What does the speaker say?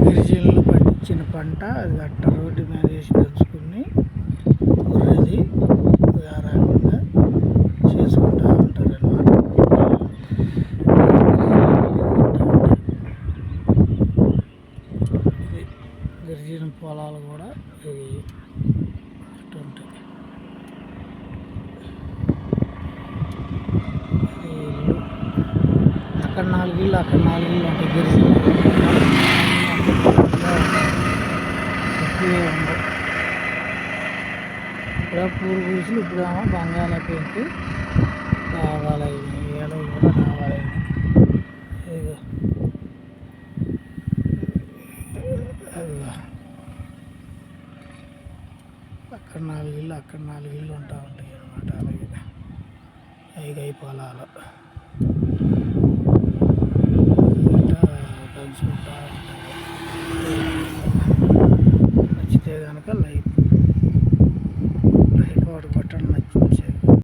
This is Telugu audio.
గిరిజనులు పండించిన పంట అది అట్ట రోడ్డు మీద వేసి తెచ్చుకుని గొర్రెది ఆ రకంగా చేసుకుంటూ ఉంటారు అన్నమాట. ఇది గిరిజన పొలాలు కూడా ఇవి అట్టుంటాయి. ఇల్లు అక్కడ 4 ఇళ్ళు అక్కడ 4 ఇళ్ళు ఉంటాయి. గిరిజనులు ఎక్కువే ఉండవు. ఇప్పుడే పూలు పూసులు ఇప్పుడేమో బంగాళాదుంప రావాలి, ఏడవ కూడా రావాలి. ఇదిగో అదిగో అక్కడ 4 ఇళ్ళు అక్కడ 4 ఇళ్ళు ఉంటా ఉంటాయి అన్నమాట. అలాగే అవి పొలాలు.